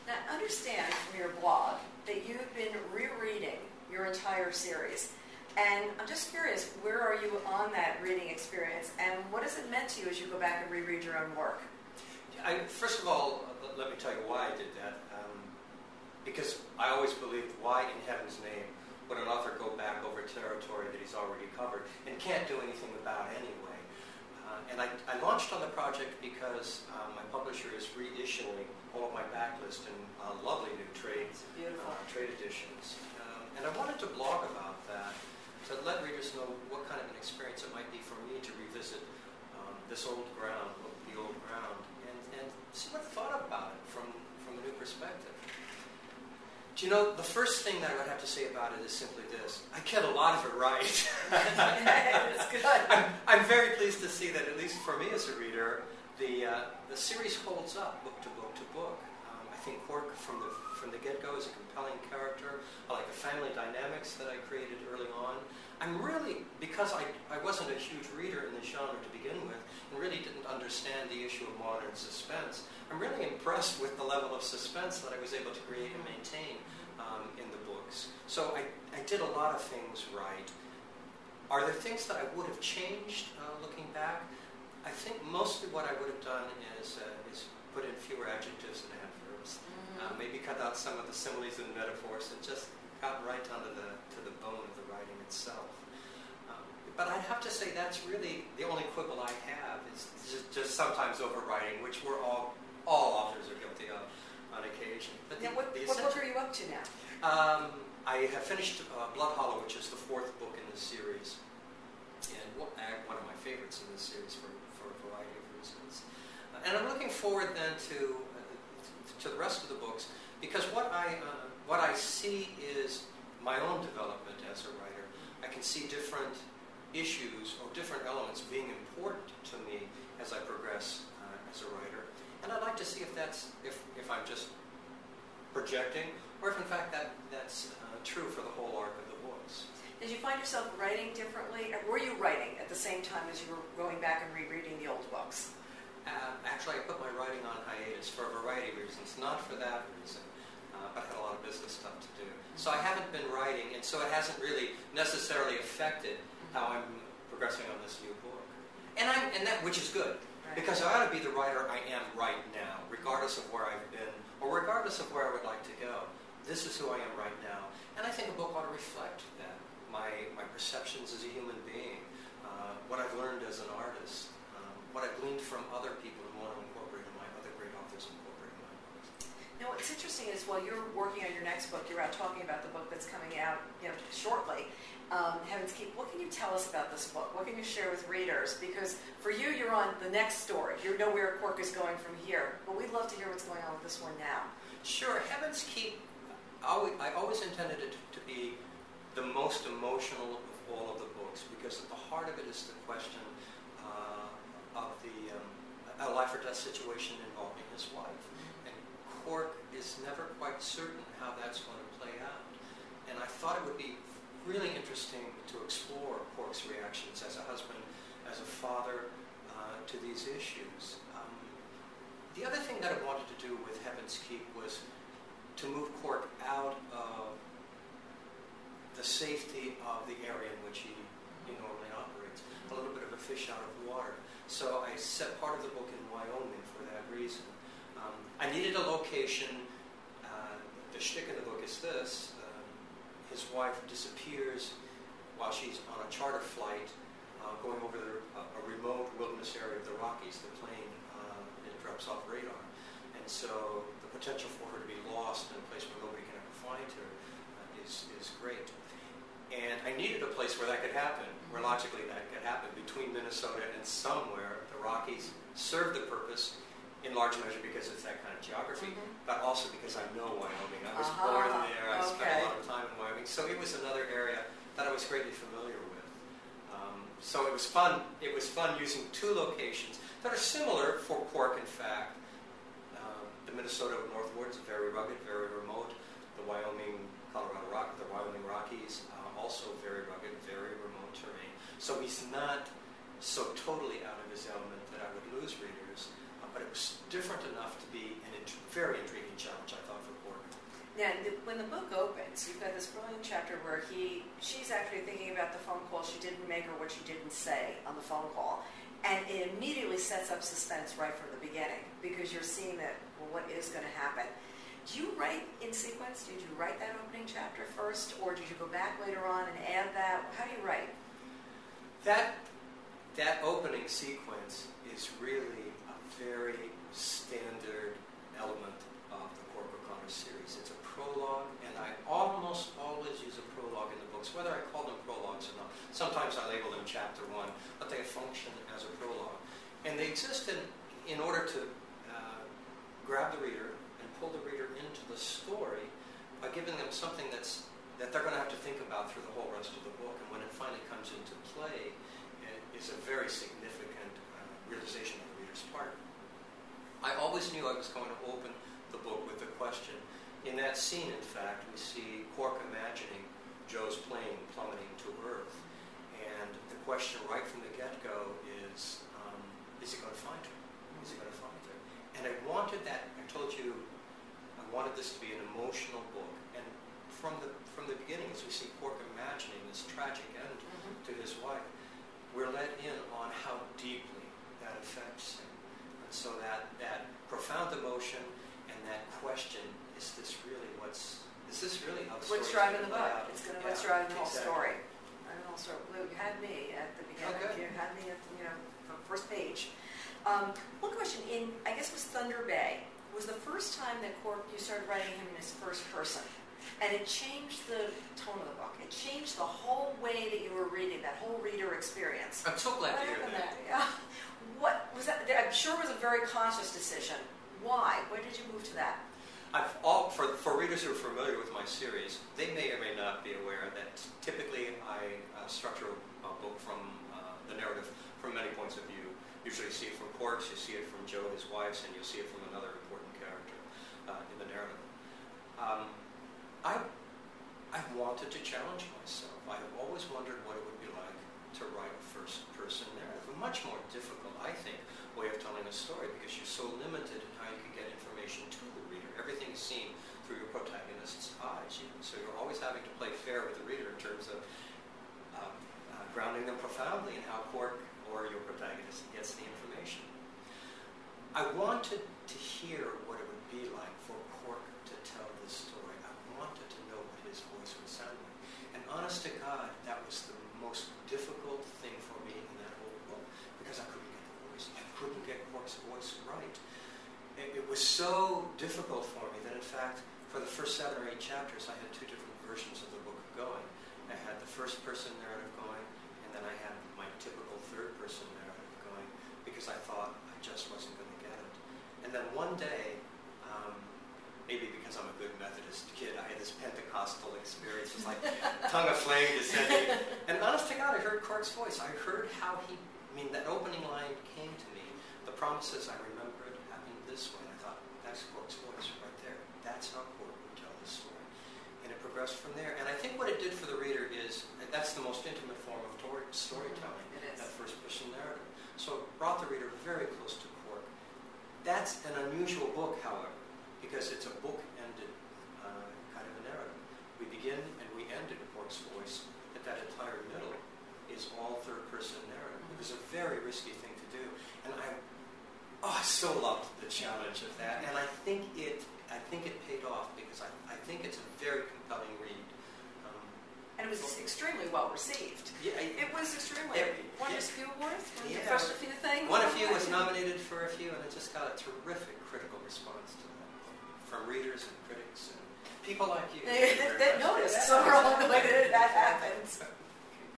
Now, understand from your blog that you've been rereading your entire series. And I'm just curious, where are you on that reading experience, and what has it meant to you as you go back and reread your own work? First of all, let me tell you why I did that. Because I always believed, why in heaven's name would an author go back over territory that he's already covered and can't do anything about anyway? And I launched on the project because my publisher is reissuing all of my backlist in lovely new trade editions. And I wanted to blog about that, to let readers know what kind of an experience it might be for me to revisit this old ground, the old ground, and see what I thought about it from a new perspective. Do you know, the first thing that I would have to say about it is simply this: I get a lot of it right. It's good. I'm very pleased to see that, at least for me as a reader, the series holds up book to book to book. I think Cork from the get-go is a compelling character. I like the family dynamics that I created early on. I'm really, because I wasn't a huge reader in the genre to begin with, and really didn't understand the issue of modern suspense, I'm really impressed with the level of suspense that I was able to create and maintain in the books. So I did a lot of things right. Are there things that I would have changed looking back? I think mostly what I would have done is put in fewer adjectives and adverbs. Maybe cut out some of the similes and metaphors and just got right down to the bone of the writing itself. But I'd have to say that's really the only quibble I have, is just sometimes overwriting, which we're all authors are guilty of on occasion. But now, what book are you up to now? I have finished Blood Hollow, which is the fourth book in the series, and one of my favorites in this series for a variety of reasons. And I'm looking forward then to the rest of the books, because what I see is my own development as a writer. I can see different issues or different elements being important to me as I progress as a writer. And I'd like to see if I'm just projecting, or if in fact that's true for the whole arc of the books. Did you find yourself writing differently? Or were you writing at the same time as you were going back and rereading the old books? Actually, I put my writing on hiatus for a variety of reasons, not for that reason, but I had a lot of business stuff to do. So I haven't been writing, and so it hasn't really necessarily affected how I'm progressing on this new book. Which is good, right? Because I ought to be the writer I am right now, regardless of where I've been, or regardless of where I would like to go. This is who I am right now. And I think a book ought to reflect that, my perceptions as a human being, what I've learned as an artist, what I've gleaned from other people who want to incorporate in my other great authors incorporate in my books. Now, what's interesting is while you're working on your next book, you're out talking about the book that's coming out, shortly, Heaven's Keep. What can you tell us about this book? What can you share with readers? Because for you, you're on the next story. You know where Cork is going from here. But we'd love to hear what's going on with this one now. Sure. Heaven's Keep, I always intended it to be the most emotional of all of the books, because at the heart of it is the question of a life or death situation involving his wife. And Cork is never quite certain how that's going to play out. And I thought it would be really interesting to explore Cork's reactions as a husband, as a father, to these issues. The other thing that I wanted to do with Heaven's Keep was to move Cork out of the safety of the area in which he normally operates, a little bit of a fish out of water. So I set part of the book in Wyoming for that reason. I needed a location. The shtick in the book is this. His wife disappears while she's on a charter flight going over a remote wilderness area of the Rockies. The plane it drops off radar. And so the potential for her to be lost in a place where nobody can ever find her is great. And I needed a place where that could happen, where logically that could happen, between Minnesota and somewhere. The Rockies serve the purpose in large measure because it's that kind of geography, but also because I know Wyoming. I was born there. I spent a lot of time in Wyoming. So it was another area that I was greatly familiar with. So it was fun. It was fun using two locations that are similar for Cork, in fact. The Minnesota northwards, very rugged, very remote. The Wyoming Rockies, also very rugged, very remote terrain. So he's not so totally out of his element that I would lose readers, but it was different enough to be a very intriguing challenge, I Now, when the book opens, you've got this brilliant chapter where she's actually thinking about the phone call she didn't make or what she didn't say on the phone call. And it immediately sets up suspense right from the beginning because you're seeing that, well, what is going to happen? Do you write in sequence? Did you write that opening chapter first, or did you go back later on and add that? How do you write? That opening sequence is really a very standard element of the Cork O'Connor series. It's a prologue, and I almost always use a prologue in the books, whether I call them prologues or not. Sometimes I label them chapter 1, but they function as a prologue. And they exist in order to grab the reader and pull the reader into the story by giving them something that they're going to have to think about through the whole rest of the book. And when it finally comes into play, it is a very significant realization on the reader's part. I always knew I was going to open the book with a question. In that scene, in fact, we see Cork imagining Joe's plane plummeting to Earth. And the question right from the get-go is he going to find her? Is he going to find her? And I wanted that, I told you, I wanted this to be an emotional book. And from the beginning, as we see Cork imagining this tragic end to his wife, we're let in on how deeply that affects him. And so that profound emotion and that question, is this really how the story what's driving the book? It's going to what's driving the whole story. You had me at the beginning. Okay. You had me at the first page. One question, I guess it was Thunder Bay, was the first time that you started writing him in his first person. And it changed the tone of the book. It changed the whole way that you were reading, that whole reader experience. I'm so glad to hear that. Yeah. What was that? I'm sure it was a very conscious decision. Why? Why did you move to that? For readers who are familiar with my series, they may or may not be aware that typically I structure a book from the narrative from many points of view. Usually you see it from Cork's, you see it from Joe, his wife's, and you'll see it from another important character in the narrative. I wanted to challenge myself. I have always wondered what it would be like to write a first-person narrative. A much more difficult, I think, way of telling a story because you're so limited in how you can get information to the reader. Everything is seen through your protagonist's eyes. So you're always having to play fair with the reader in terms of grounding them profoundly in how Cork or your protagonist gets the information. I wanted to hear what it would be like for Cork to tell this story. I wanted to know what his voice would sound like. And honest to God, that was the most difficult thing for me in that whole book because I couldn't get the voice. I couldn't get Cork's voice right. It was so difficult for me that, in fact, for the first 7 or 8 chapters, I had 2 different versions of the book going. I had the first-person narrative going, and then I had my typical third-person narrative going because I thought I just wasn't going to get it. And then one day, maybe because I'm a good Methodist kid, I had this Pentecostal experience. It was like tongue of flame descending. And honest to God, I heard Cork's voice. I heard how that opening line came to me. The promises, I remember it happening this way. I thought, that's Cork's voice right there. That's how Cork would tell this story. And it progressed from there. And I think what it did for the reader is, that's the most intimate form of storytelling, that first-person narrative. So it brought the reader very close to Cork. That's an unusual book, however, because it's a book-ended kind of a narrative. We begin and we end in Cork's voice, but that entire middle is all third-person narrative. It was a very risky thing to do, and I so loved the challenge of that, and I think it paid off because I think it's a very compelling read. And it was extremely well received. Yeah, it was extremely. Won a few awards. Yeah. First a few things. Won a few, was nominated for a few, and it just got a terrific critical response to that from readers and critics and people like you. They noticed. So we're all glad that happens.